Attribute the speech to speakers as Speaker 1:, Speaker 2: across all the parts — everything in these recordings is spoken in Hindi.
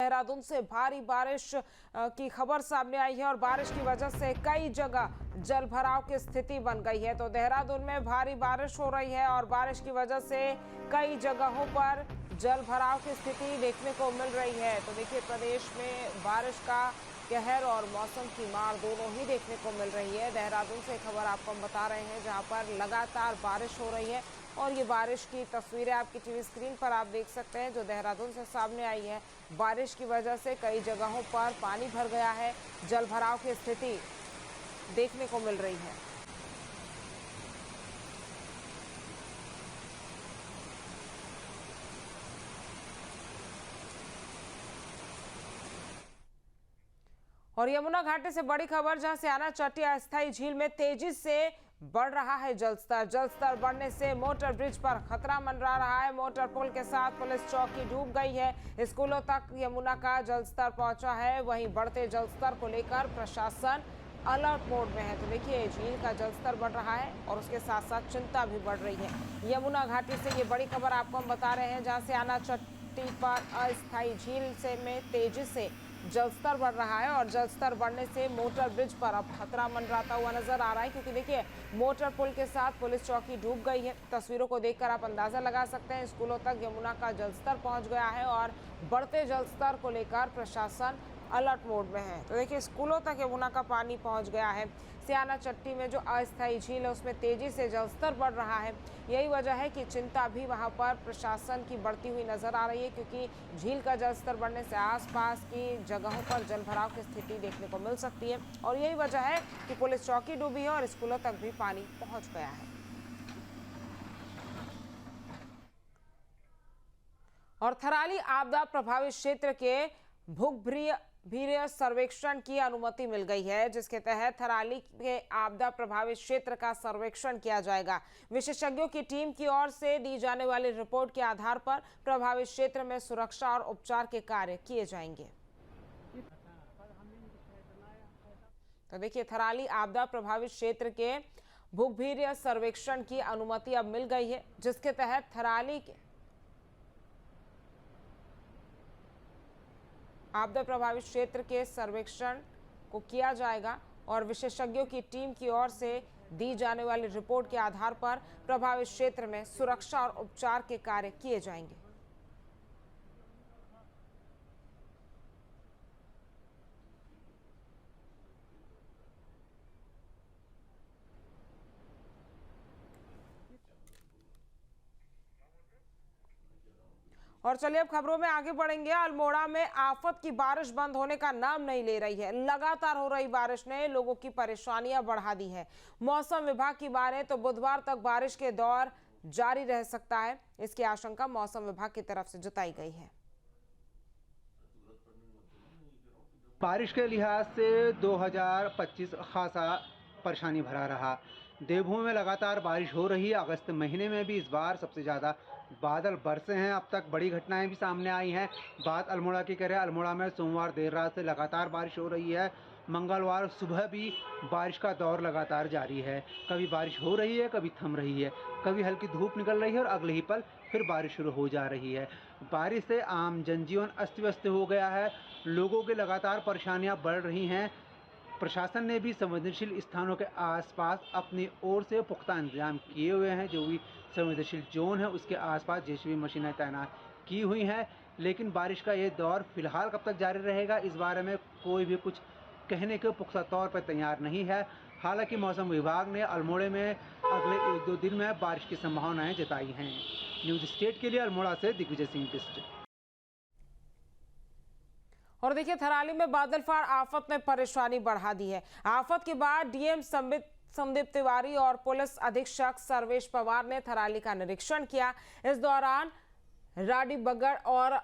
Speaker 1: देहरादून से भारी बारिश की खबर सामने आई है और बारिश की वजह से कई जगह जल भराव की स्थिति बन गई है। तो देहरादून में भारी बारिश हो रही है और बारिश की वजह से कई जगहों पर जल भराव की स्थिति देखने को मिल रही है। तो देखिए, प्रदेश में बारिश का कहर और मौसम की मार दोनों ही देखने को मिल रही है। देहरादून से खबर आपको हम बता रहे हैं, जहां पर लगातार बारिश हो रही है और ये बारिश की तस्वीरें आपकी टीवी स्क्रीन पर आप देख सकते हैं, जो देहरादून से सामने आई है। बारिश की वजह से कई जगहों पर पानी भर गया है, जल भराव की स्थिति देखने को मिल रही है। और यमुना घाटी से बड़ी खबर, जहां सियाना चट्टी अस्थायी झील में तेजी से बढ़ रहा है जलस्तर। जलस्तर बढ़ने से मोटर ब्रिज पर खतरा मंडरा रहा है। मोटर पुल के साथ पुलिस चौकी डूब गई है। स्कूलों तक यमुना का जलस्तर पहुंचा है। वहीं बढ़ते जलस्तर को लेकर प्रशासन अलर्ट मोड में है। तो देखिए, झील का जलस्तर बढ़ रहा है और उसके साथ साथ चिंता भी बढ़ रही है। यमुना घाटी से ये बड़ी खबर आपको हम बता रहे हैं, जहां सियाना चट्टी पर अस्थायी झील से में तेजी से जलस्तर बढ़ रहा है और जलस्तर बढ़ने से मोटर ब्रिज पर अब खतरा मंडराता हुआ नजर आ रहा है, क्योंकि देखिए, मोटर पुल के साथ पुलिस चौकी डूब गई है। तस्वीरों को देखकर आप अंदाजा लगा सकते हैं, स्कूलों तक यमुना का जलस्तर पहुंच गया है और बढ़ते जलस्तर को लेकर प्रशासन अलर्ट मोड में है। तो देखिए, स्कूलों तक यमुना का पानी पहुंच गया है। सियाना चट्टी में जो अस्थायी झील है उसमें तेजी से जलस्तर बढ़ रहा है। यही वजह है कि चिंता भी वहां पर प्रशासन की बढ़ती हुई नजर आ रही है, क्योंकि झील का जलस्तर बढ़ने से आसपास की जगहों पर जलभराव की स्थिति देखने को मिल सकती है। और यही वजह है कि पुलिस चौकी डूबी है और स्कूलों तक भी पानी पहुंच गया है। और थराली आपदा प्रभावित क्षेत्र के भूगर्भीय सर्वेक्षण की अनुमति मिल गई है, जिसके तहत थराली के आपदा प्रभावित क्षेत्र का सर्वेक्षण किया जाएगा। विशेषज्ञों की टीम की ओर से दी जाने वाली रिपोर्ट के आधार पर प्रभावित क्षेत्र में सुरक्षा और उपचार के कार्य किए जाएंगे। तो देखिए, थराली आपदा प्रभावित क्षेत्र के भूगर्भीय सर्वेक्षण की अनुमति अब मिल गई है, जिसके तहत थराली के आपदा प्रभावित क्षेत्र के सर्वेक्षण को किया जाएगा और विशेषज्ञों की टीम की ओर से दी जाने वाली रिपोर्ट के आधार पर प्रभावित क्षेत्र में सुरक्षा और उपचार के कार्य किए जाएंगे। और चलिए, अब खबरों में आगे बढ़ेंगे। अल्मोड़ा में आफत की बारिश बंद होने का नाम नहीं ले रही है। लगातार हो रही बारिश ने लोगों की परेशानियां बढ़ा दी है। मौसम विभाग की माने तो बुधवार तक बारिश के दौर जारी रह सकता है, इसकी आशंका मौसम विभाग की तरफ से जताई गई है।
Speaker 2: बारिश के लिहाज से 2025 खासा परेशानी भरा रहा। देवभूमि में लगातार बारिश हो रही है। अगस्त महीने में भी इस बार सबसे ज़्यादा बादल बरसे हैं। अब तक बड़ी घटनाएं भी सामने आई हैं। बात अल्मोड़ा की करें, अल्मोड़ा में सोमवार देर रात से लगातार बारिश हो रही है। मंगलवार सुबह भी बारिश का दौर लगातार जारी है। कभी बारिश हो रही है, कभी थम रही है, कभी हल्की धूप निकल रही है और अगले ही पल फिर बारिश शुरू हो जा रही है। बारिश से आम जनजीवन अस्त व्यस्त हो गया है। लोगों की लगातार परेशानियां बढ़ रही हैं। प्रशासन ने भी संवेदनशील स्थानों के आसपास अपनी ओर से पुख्ता इंतजाम किए हुए हैं। जो भी संवेदनशील जोन है उसके आसपास जेसीबी मशीनें तैनात की हुई हैं। लेकिन बारिश का ये दौर फिलहाल कब तक जारी रहेगा, इस बारे में कोई भी कुछ कहने के पुख्ता तौर पर तैयार नहीं है। हालांकि मौसम विभाग ने अल्मोड़ा में अगले 1-2 दिन में बारिश की संभावनाएं जताई हैं। न्यूज स्टेट के लिए अल्मोड़ा से दिग्विजय सिंह बिस्ट।
Speaker 1: और देखिए, थराली में बादल फाड़ आफत ने परेशानी बढ़ा दी है। आफत के बाद डीएम संदीप तिवारी और पुलिस अधीक्षक सर्वेश पवार ने थराली का निरीक्षण किया। इस दौरान राडी बगड़ और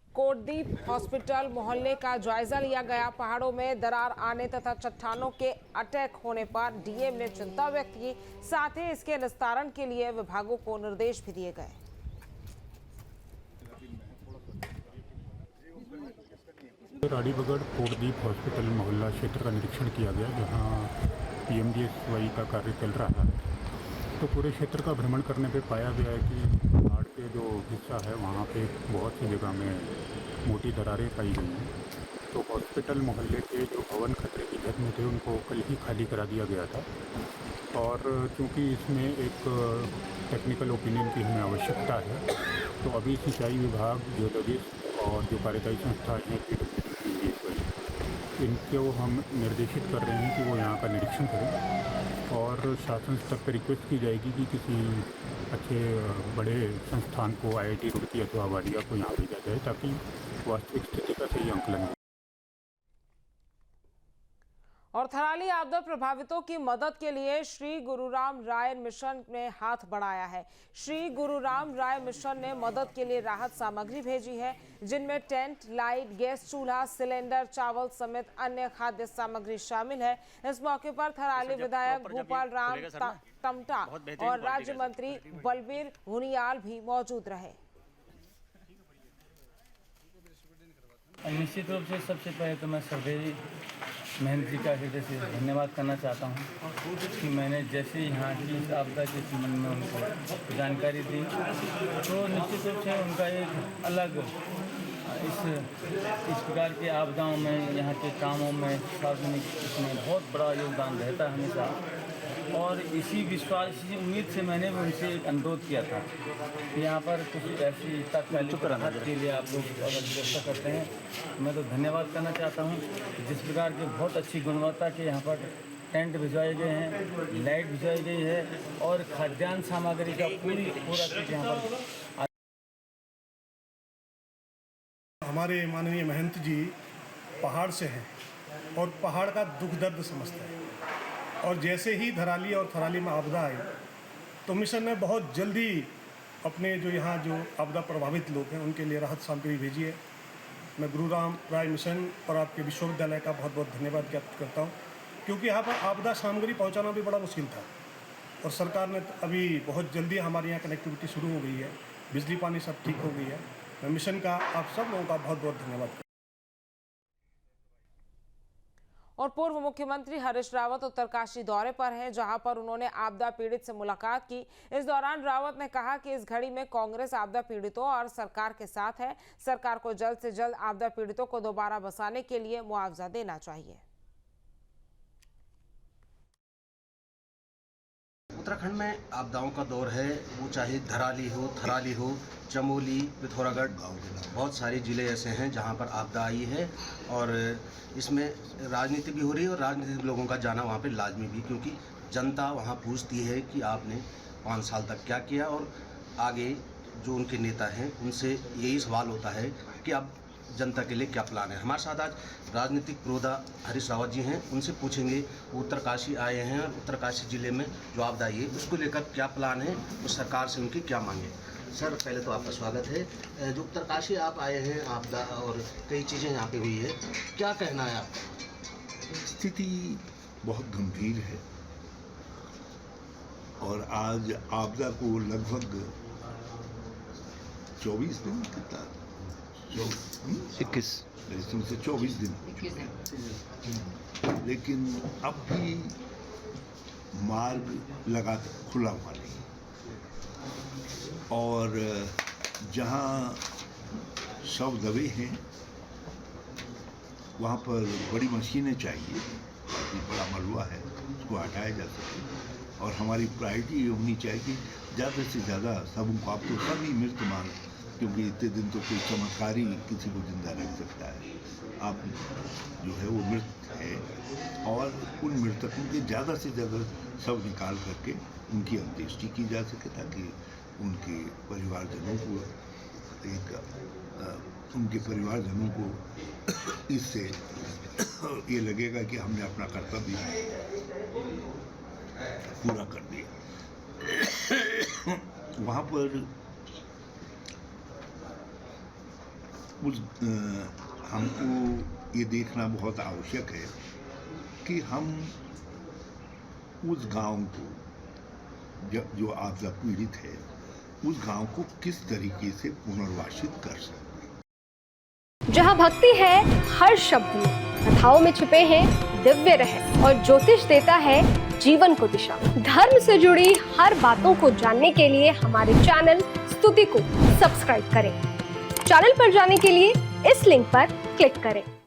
Speaker 1: कोटदीप हॉस्पिटल मोहल्ले का जायजा लिया गया। पहाड़ों में दरार आने तथा चट्टानों के अटैक होने पर डीएम ने चिंता व्यक्त की। साथ ही इसके निस्तारण के लिए विभागों को निर्देश भी दिए गए।
Speaker 3: राडी बगड़ कोटदीप हॉस्पिटल मोहल्ला क्षेत्र का निरीक्षण किया गया, जहां पीएमजीएसवाई का कार्य चल रहा है। तो पूरे क्षेत्र का भ्रमण करने पे पाया गया है कि पहाड़ के जो हिस्सा है वहाँ पे बहुत सी जगह में मोटी दरारें पाई गई हैं। तो हॉस्पिटल मोहल्ले के जो भवन खतरे की जद में थे उनको कल ही खाली करा दिया गया था। और चूँकि इसमें एक टेक्निकल ओपिनियन की हमें आवश्यकता है, तो अभी सिंचाई विभाग, जियोलॉजिस्ट और जो कार्यदायी संस्थाएँ हैं इनको हम निर्देशित कर रहे हैं कि वो यहाँ का निरीक्षण करें और शासन स्तर पर रिक्वेस्ट की जाएगी कि किसी अच्छे बड़े संस्थान को, IIT रुड़की अथवा वाडिया को यहाँ भेजा जाए ताकि वास्तविक स्थिति का सही आंकलन हो।
Speaker 1: और थराली आपदा प्रभावितों की मदद के लिए श्री गुरुराम राय मिशन ने हाथ बढ़ाया है। श्री गुरुराम राय मिशन ने मदद के लिए राहत सामग्री भेजी है, जिनमें टेंट, लाइट, गैस चूल्हा, सिलेंडर, चावल समेत अन्य खाद्य सामग्री शामिल है। इस मौके पर थराली विधायक भूपाल राम टमटा और राज्य मंत्री बलबीर हुनियाल भी मौजूद रहे।
Speaker 4: निश्चित रूप से सबसे पहले तो मैं सर्वेरी महंत जी का हृदय से धन्यवाद करना चाहता हूँ कि मैंने जैसे यहाँ की इस आपदा के संबंध में उनको जानकारी दी, तो निश्चित रूप से उनका एक अलग इस प्रकार की आपदाओं में, यहाँ के कामों में, सार्वजनिक इसमें बहुत बड़ा योगदान रहता है हमेशा। और इसी विश्वास, इसी उम्मीद से मैंने भी उनसे एक अनुरोध किया था कि यहाँ पर कुछ ऐसी तात्कालिक राहत के लिए आप लोग अगर व्यवस्था करते हैं, मैं तो धन्यवाद करना चाहता हूँ। जिस प्रकार के बहुत अच्छी गुणवत्ता के यहाँ पर टेंट भिजवाए गए हैं, लाइट भिजवाई गई है और खाद्यान्न सामग्री का पूरा चीज़ यहाँ पर।
Speaker 5: हमारे माननीय महंत जी पहाड़ से हैं और पहाड़ का दुख दर्द समझते हैं, और जैसे ही धराली और थराली में आपदा आई तो मिशन ने बहुत जल्दी अपने जो यहाँ जो आपदा प्रभावित लोग हैं उनके लिए राहत सामग्री भेजी है। मैं गुरुराम राय मिशन और आपके विश्वविद्यालय का बहुत बहुत धन्यवाद ज्ञापित करता हूँ, क्योंकि यहाँ पर आपदा सामग्री पहुँचाना भी बड़ा मुश्किल था और सरकार ने अभी बहुत जल्दी हमारे यहाँ कनेक्टिविटी शुरू हो गई है, बिजली पानी सब ठीक हो गई है। मैं मिशन का आप सब लोगों का बहुत बहुत धन्यवाद करता हूँ।
Speaker 1: और पूर्व मुख्यमंत्री हरीश रावत उत्तरकाशी दौरे पर हैं, जहां पर उन्होंने आपदा पीड़ित से मुलाकात की। इस दौरान रावत ने कहा कि इस घड़ी में कांग्रेस आपदा पीड़ितों और सरकार के साथ है। सरकार को जल्द से जल्द आपदा पीड़ितों को दोबारा बसाने के लिए मुआवजा देना चाहिए।
Speaker 6: उत्तराखंड में आपदाओं का दौर है, वो चाहे धराली हो, थराली हो, चमोली, पिथौरागढ़, बहुत सारे ज़िले ऐसे हैं जहां पर आपदा आई है और इसमें राजनीति भी हो रही है और राजनीतिक लोगों का जाना वहां पे लाजमी भी, क्योंकि जनता वहां पूछती है कि आपने 5 साल तक क्या किया और आगे जो उनके नेता हैं उनसे यही सवाल होता है कि अब जनता के लिए क्या प्लान है। हमारे साथ आज राजनीतिक प्रोदा हरीश रावत जी हैं, उनसे पूछेंगे वो उत्तरकाशी आए हैं और उत्तरकाशी ज़िले में जो आपदा आई है उसको लेकर क्या प्लान है और सरकार से उनकी क्या मांगे। सर, पहले तो आपका स्वागत है। जो उत्तरकाशी आप आए हैं, आपदा और कई चीज़ें यहाँ पे हुई है, क्या कहना है आपका?
Speaker 7: स्थिति बहुत गंभीर है और आज आपदा को लगभग 24 दिन कितना 21 से 24 दिन, लेकिन अब भी मार्ग लगातार खुला हुआ नहीं और जहाँ शव दबे हैं वहाँ पर बड़ी मशीनें चाहिए ताकि बड़ा मलबा है उसको हटाया जा सके और हमारी प्रायोरिटी ये होनी चाहिए कि ज़्यादा से ज़्यादा सबको, आप तो सभी मृत मान, क्योंकि इतने दिन तो कोई चमत्कार ही किसी को जिंदा रख सकता है। आप जो है वो मृत है और उन मृतकों के ज़्यादा से ज़्यादा शव निकाल करके उनकी अंत्येष्टि की जा सके ताकि उनके परिवारजनों को इससे ये लगेगा कि हमने अपना कर्तव्य पूरा कर दिया। वहाँ पर हमको ये देखना बहुत आवश्यक है कि हम उस गांव को जो आपदा पीड़ित है उस गांव को किस तरीके से पुनर्वासित कर सकते।
Speaker 8: जहां भक्ति है हर शब्द में, कथाओं में छुपे हैं दिव्य रहस्य और ज्योतिष देता है जीवन को दिशा। धर्म से जुड़ी हर बातों को जानने के लिए हमारे चैनल स्तुति को सब्सक्राइब करें। चैनल पर जाने के लिए इस लिंक पर क्लिक करें।